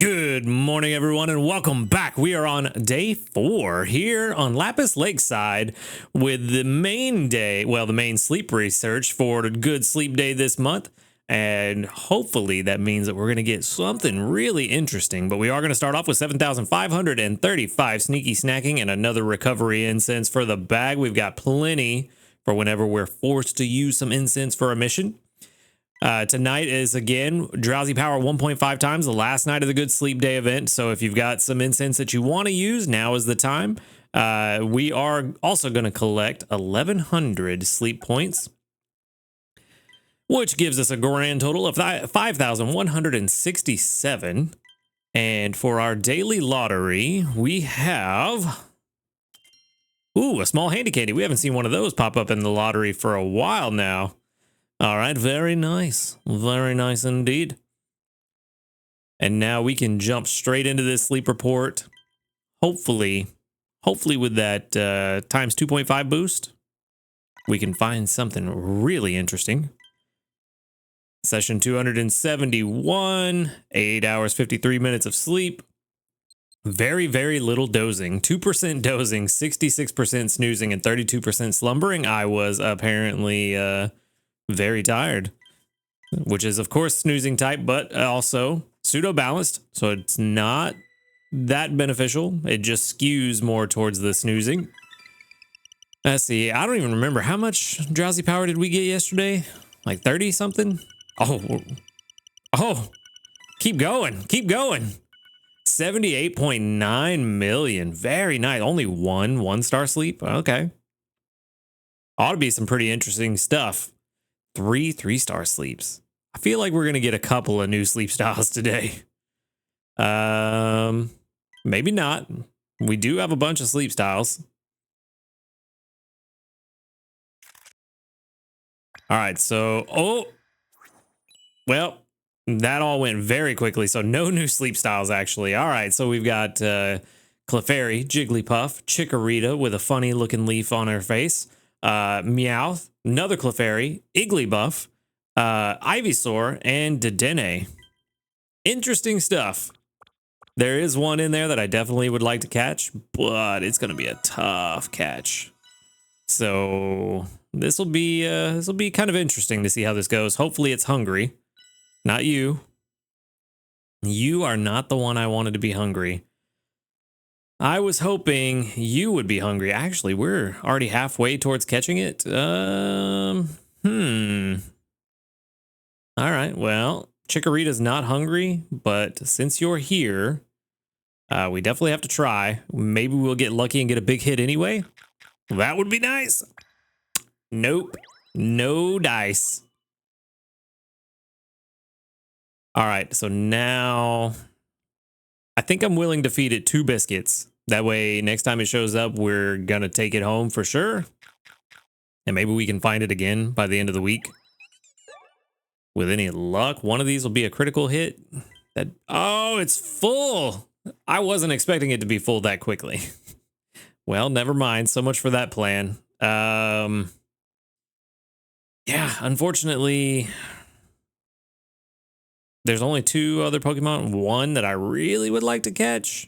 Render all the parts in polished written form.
Good morning, everyone, and welcome back. We are on day 4 here on Lapis Lakeside with the main day, the main sleep research for a good sleep day this month. And hopefully that means that we're going to get something really interesting. But we are going to start off with 7,535 sneaky snacking and another recovery incense for the bag. We've got plenty for whenever we're forced to use some incense for a mission. Tonight is, again, drowsy power 1.5 times, the last night of the good sleep day event. So if you've got some incense that you want to use, now is the time. We are also going to collect 1,100 sleep points, which gives us a grand total of 5,167. And for our daily lottery, we have... a small handy candy. We haven't seen one of those pop up in the lottery for a while now. All right, very nice. Very nice indeed. And now we can jump straight into this sleep report. Hopefully with that times 2.5 boost, we can find something really interesting. Session 271, 8 hours, 53 minutes of sleep. Very, very little dozing. 2% dozing, 66% snoozing, and 32% slumbering. I was apparently... very tired, which is of course snoozing type, but also pseudo balanced, so it's not that beneficial. It just skews more towards the snoozing. Let's see, I don't even remember how much drowsy power did we get yesterday, like 30 something. Oh, keep going 78.9 million. Very nice. Only one star sleep. Okay, ought to be some pretty interesting stuff. 3-star sleeps. I feel like we're going to get a couple of new sleep styles today. Maybe not. We do have a bunch of sleep styles. All right, so, that all went very quickly. So no new sleep styles, actually. All right, so we've got Clefairy, Jigglypuff, Chikorita with a funny looking leaf on her face. Meowth, another Clefairy, Igglybuff, Ivysaur, and Dedenne. Interesting stuff. There is one in there that I definitely would like to catch, but it's going to be a tough catch. So this will be kind of interesting to see how this goes. Hopefully it's hungry. Not you. You are not the one I wanted to be hungry. I was hoping you would be hungry. Actually, we're already halfway towards catching it. All right, well, Chikorita's not hungry, but since you're here, we definitely have to try. Maybe we'll get lucky and get a big hit anyway. That would be nice. Nope, no dice. All right, so now I think I'm willing to feed it 2 biscuits. That way, next time it shows up, we're going to take it home for sure. And maybe we can find it again by the end of the week. With any luck, one of these will be a critical hit. Oh, it's full. I wasn't expecting it to be full that quickly. Well, never mind. So much for that plan. Yeah, unfortunately... there's only 2 other Pokemon. One that I really would like to catch,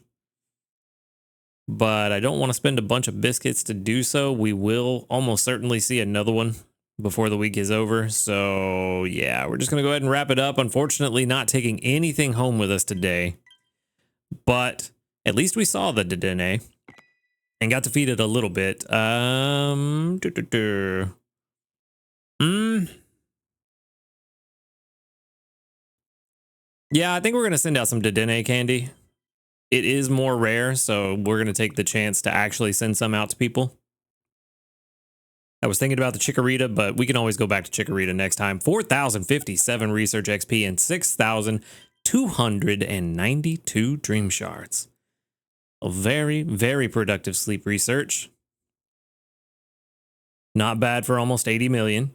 but I don't want to spend a bunch of biscuits to do so. We will almost certainly see another one before the week is over. So yeah, we're just going to go ahead and wrap it up. Unfortunately, not taking anything home with us today, but at least we saw the Dedenne and got to feed it a little bit. Yeah, I think we're going to send out some Dedenne candy. It is more rare, so we're going to take the chance to actually send some out to people. I was thinking about the Chikorita, but we can always go back to Chikorita next time. 4,057 research XP and 6,292 dream shards. A very, very productive sleep research. Not bad for almost 80 million.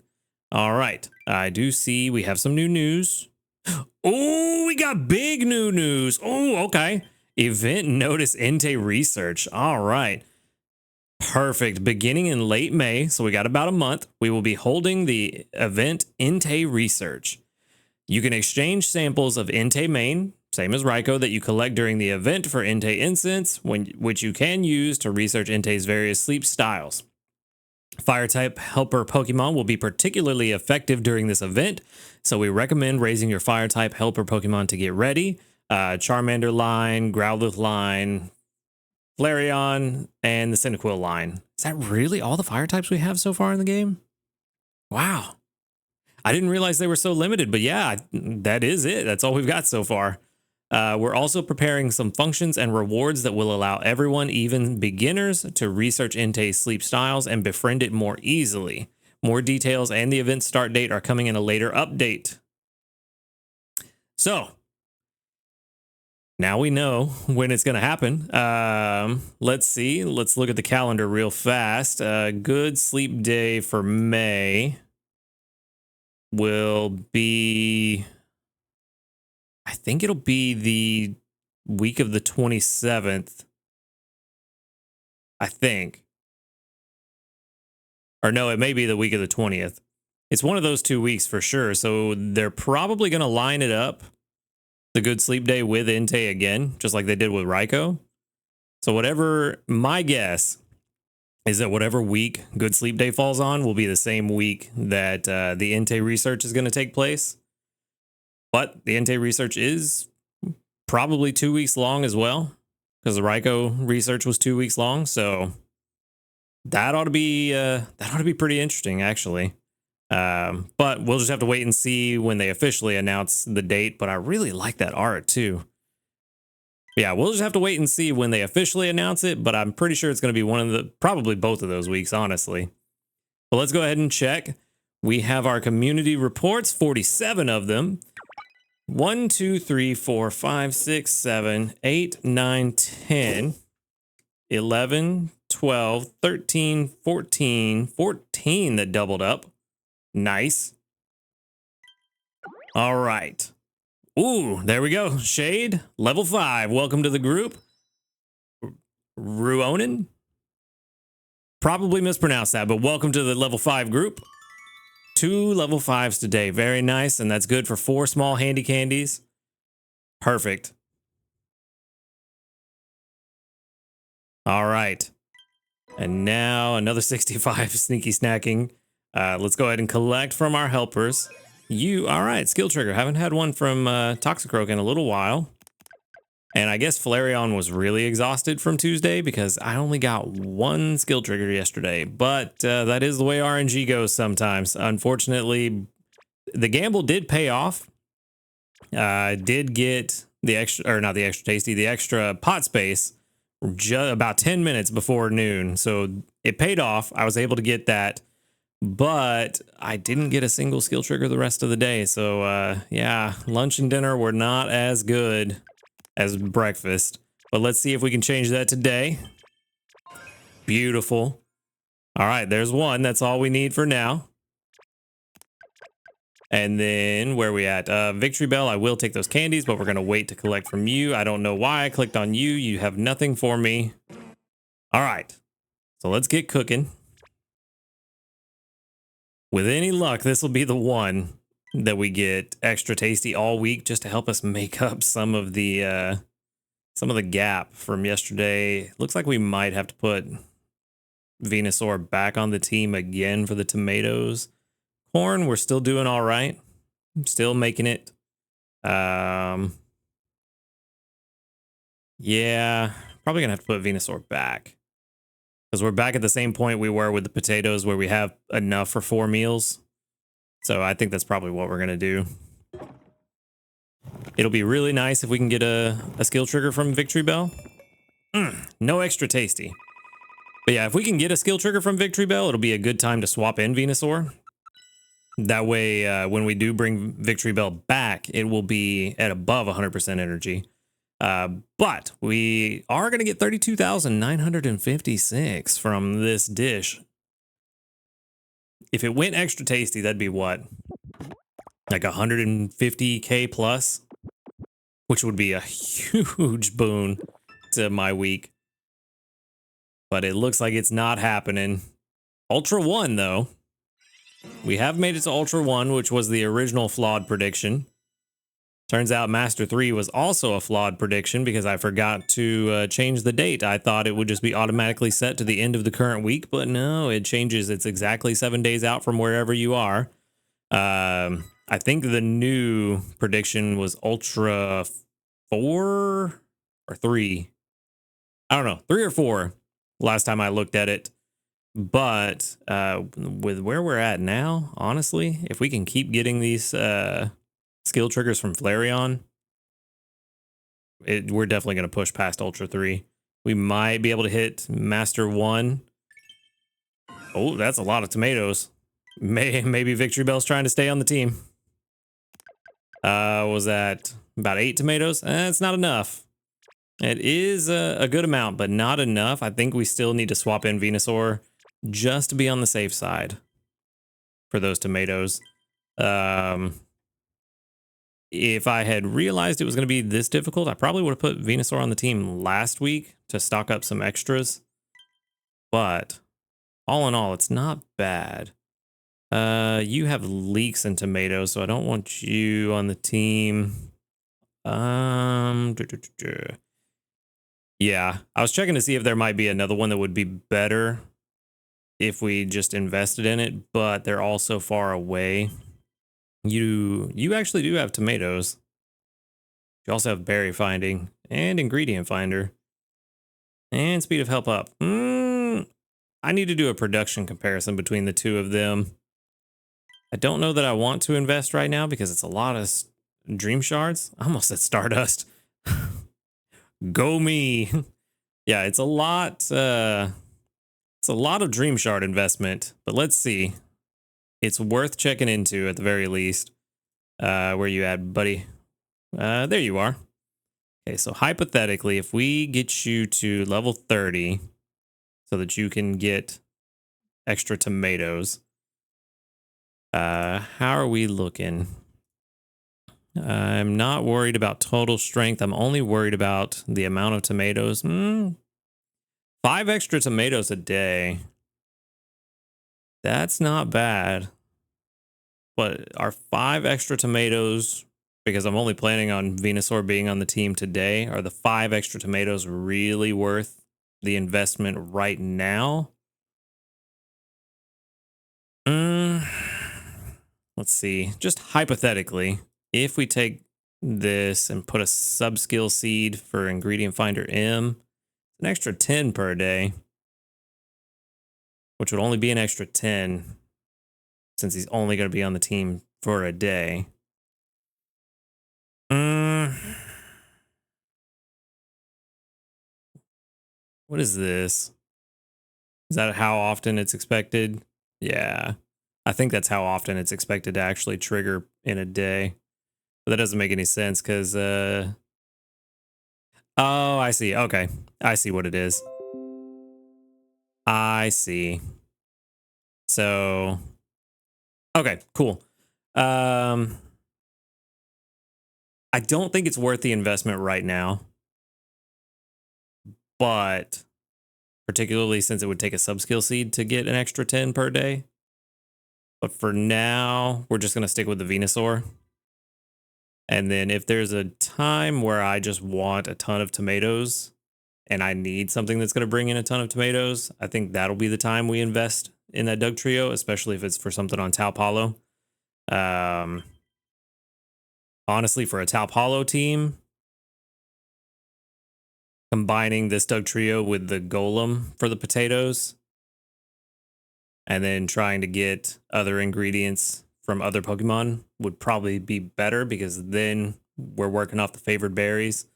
All right, I do see we have some new news. Oh, we got big new news. Oh, okay. Event notice Entei Research. All right. Perfect. Beginning in late May, so we got about a month, we will be holding the event Entei Research. You can exchange samples of Entei Main same as Raikou, that you collect during the event for Entei Incense, which you can use to research Entei's various sleep styles. Fire-type helper Pokemon will be particularly effective during this event, so we recommend raising your Fire-type helper Pokemon to get ready. Charmander line, Growlithe line, Flareon, and the Cyndaquil line. Is that really all the fire types we have so far in the game? Wow. I didn't realize they were so limited, but yeah, that is it. That's all we've got so far. We're also preparing some functions and rewards that will allow everyone, even beginners, to research Entei's sleep styles and befriend it more easily. More details and the event start date are coming in a later update. So, now we know when it's going to happen. Let's see. Let's look at the calendar real fast. Good sleep day for May will be, I think it'll be the week of the 27th. I think. Or no, it may be the week of the 20th. It's one of those 2 weeks for sure. So they're probably going to line it up, the good sleep day, with Entei again, just like they did with Raikou. So whatever, my guess is that whatever week good sleep day falls on will be the same week that the Entei research is going to take place. But the Entei research is probably 2 weeks long as well, because the Raikou research was 2 weeks long. So that ought to be pretty interesting, actually. But we'll just have to wait and see when they officially announce the date. But I really like that art too. Yeah, we'll just have to wait and see when they officially announce it. But I'm pretty sure it's going to be one of the, probably both of those weeks, honestly. But let's go ahead and check. We have our community reports, 47 of them. 1, 2, 3, 4, 5, 6, 7, 8, 9, 10, 11, 12, 13, 14, 14 that doubled up. Nice. All right. Ooh, there we go. Shade, level 5. Welcome to the group. Ruonin? Probably mispronounced that, but welcome to the level 5 group. 2 level 5s today. Very nice, and that's good for 4 small handy candies. Perfect. All right. And now another 65 sneaky snacking. Let's go ahead and collect from our helpers. All right, skill trigger. Haven't had one from Toxicroak in a little while. And I guess Flareon was really exhausted from Tuesday because I only got 1 skill trigger yesterday. But that is the way RNG goes sometimes. Unfortunately, the gamble did pay off. I did get the extra, or not the extra tasty, the extra pot space about 10 minutes before noon. So it paid off. I was able to get that. But I didn't get a single skill trigger the rest of the day. So, yeah, lunch and dinner were not as good as breakfast. But let's see if we can change that today. Beautiful. All right, there's 1. That's all we need for now. And then where are we at? Victory Bell, I will take those candies, but we're going to wait to collect from you. I don't know why I clicked on you. You have nothing for me. All right, so let's get cooking. With any luck, this will be the one that we get extra tasty all week, just to help us make up some of the gap from yesterday. Looks like we might have to put Venusaur back on the team again for the tomatoes. Corn, we're still doing all right. Still making it. Yeah, probably gonna have to put Venusaur back. Because we're back at the same point we were with the potatoes, where we have enough for 4 meals. So I think that's probably what we're going to do. It'll be really nice if we can get a skill trigger from Victory Bell. No extra tasty. But yeah, if we can get a skill trigger from Victory Bell, it'll be a good time to swap in Venusaur. That way, when we do bring Victory Bell back, it will be at above 100% energy. But we are going to get 32,956 from this dish. If it went extra tasty, that'd be what? Like 150k plus, which would be a huge boon to my week. But it looks like it's not happening. Ultra 1, though. We have made it to Ultra 1, which was the original flawed prediction. Turns out Master 3 was also a flawed prediction because I forgot to change the date. I thought it would just be automatically set to the end of the current week, but no, it changes. It's exactly 7 days out from wherever you are. I think the new prediction was Ultra 4 or 3. I don't know, 3 or 4 last time I looked at it. But with where we're at now, honestly, if we can keep getting these skill triggers from Flareon, we're definitely going to push past Ultra 3. We might be able to hit Master 1. Oh, that's a lot of tomatoes. Maybe Victory Bell's trying to stay on the team. Was that about 8 tomatoes? It's not enough. It is a good amount, but not enough. I think we still need to swap in Venusaur just to be on the safe side for those tomatoes. If I had realized it was going to be this difficult, I probably would have put Venusaur on the team last week to stock up some extras. But all in all, it's not bad. You have leeks and tomatoes, so I don't want you on the team. Yeah, I was checking to see if there might be another one that would be better if we just invested in it, but they're all so far away. You actually do have tomatoes. You also have berry finding and ingredient finder and speed of help up. I need to do a production comparison between the two of them. I don't know that I want to invest right now because it's a lot of dream shards. I almost said stardust. Go me. Yeah, it's a lot. It's a lot of dream shard investment, but let's see. It's worth checking into at the very least. Where you at, buddy? There you are. Okay, so hypothetically, if we get you to level 30 so that you can get extra tomatoes, how are we looking? I'm not worried about total strength. I'm only worried about the amount of tomatoes. 5 extra tomatoes a day. That's not bad. But are 5 extra tomatoes, because I'm only planning on Venusaur being on the team today, are the 5 extra tomatoes really worth the investment right now? Let's see. Just hypothetically, if we take this and put a sub-skill seed for Ingredient Finder M, an extra 10 per day, which would only be an extra 10 since he's only going to be on the team for a day. What is this? Is that how often it's expected? Yeah. I think that's how often it's expected to actually trigger in a day. But that doesn't make any sense because... Oh, I see. Okay. I see what it is. I see. So... Okay, cool. I don't think it's worth the investment right now. But particularly since it would take a sub-skill seed to get an extra 10 per day. But for now, we're just going to stick with the Venusaur. And then if there's a time where I just want a ton of tomatoes and I need something that's going to bring in a ton of tomatoes, I think that'll be the time we invest in that Doug Trio, especially if it's for something on Taup Hollow. Honestly, for a Taup Hollow team, combining this Doug Trio with the Golem for the potatoes and then trying to get other ingredients from other Pokemon would probably be better because then we're working off the favored berries.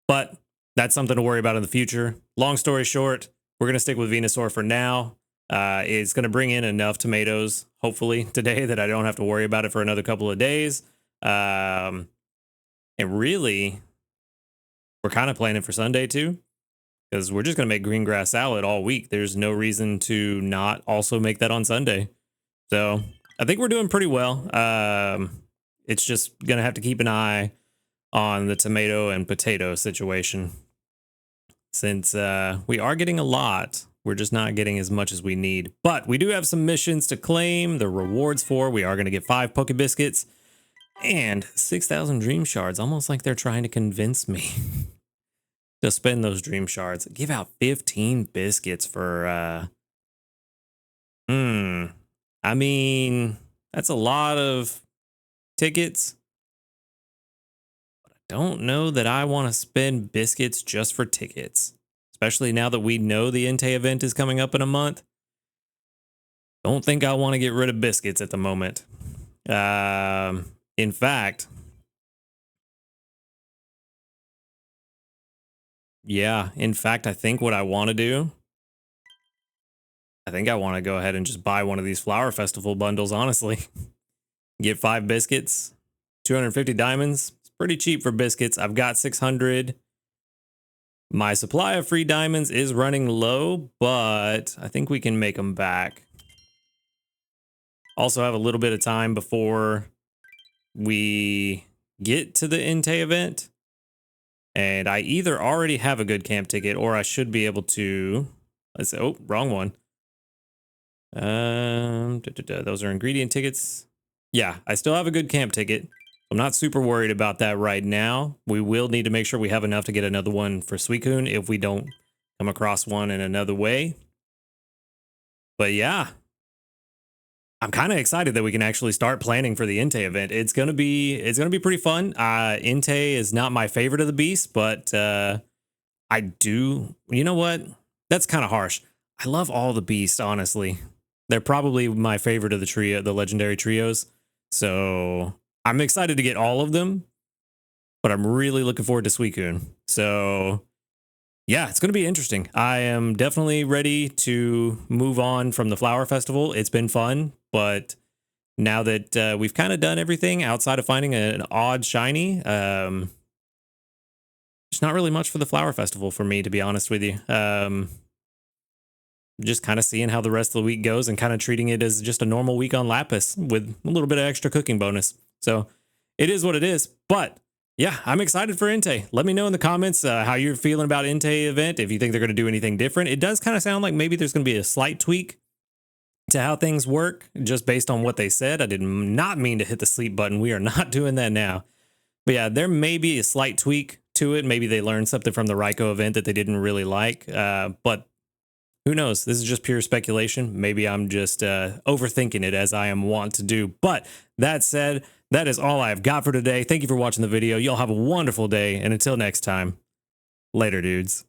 But that's something to worry about in the future. Long story short, we're going to stick with Venusaur for now. It's going to bring in enough tomatoes, hopefully, today that I don't have to worry about it for another couple of days. And really, we're kind of planning for Sunday too, because we're just going to make green grass salad all week. There's no reason to not also make that on Sunday. So I think we're doing pretty well. It's just going to have to keep an eye on the tomato and potato situation. Since we are getting a lot, we're just not getting as much as we need. But we do have some missions to claim the rewards for. We are going to get 5 Poke Biscuits. And 6,000 dream shards, almost like they're trying to convince me to spend those dream shards. Give out 15 biscuits for, I mean, that's a lot of tickets. Don't know that I want to spend biscuits just for tickets, especially now that we know the Entei event is coming up in a month. Don't think I want to get rid of biscuits at the moment. In fact, I think what I want to do, I think I want to go ahead and just buy one of these Flower Festival bundles, honestly. Get 5 biscuits, 250 diamonds. It's pretty cheap for biscuits. I've got 600. My supply of free diamonds is running low, but I think we can make them back. Also have a little bit of time before we get to the Entei event. And I either already have a good camp ticket or I should be able to, let's say, oh, wrong one. Those are ingredient tickets. Yeah, I still have a good camp ticket. I'm not super worried about that right now. We will need to make sure we have enough to get another one for Suicune if we don't come across one in another way. But yeah, I'm kind of excited that we can actually start planning for the Entei event. It's gonna be pretty fun. Entei is not my favorite of the beasts, but I do. You know what? That's kind of harsh. I love all the beasts, honestly. They're probably my favorite of the trio, the legendary trios. So I'm excited to get all of them, but I'm really looking forward to Suicune. So yeah, it's going to be interesting. I am definitely ready to move on from the Flower Festival. It's been fun, but now that we've kind of done everything outside of finding an odd shiny, there's not really much for the Flower Festival for me, to be honest with you. Just kind of seeing how the rest of the week goes and kind of treating it as just a normal week on Lapis with a little bit of extra cooking bonus. So it is what it is. But yeah, I'm excited for Entei. Let me know in the comments how you're feeling about Entei event, if you think they're going to do anything different. It does kind of sound like maybe there's going to be a slight tweak to how things work just based on what they said. I did not mean to hit the sleep button. We are not doing that now. But yeah, there may be a slight tweak to it. Maybe they learned something from the Raikou event that they didn't really like. But who knows? This is just pure speculation. Maybe I'm just overthinking it as I am wont to do. But that said, that is all I've got for today. Thank you for watching the video. Y'all have a wonderful day. And until next time, later, dudes.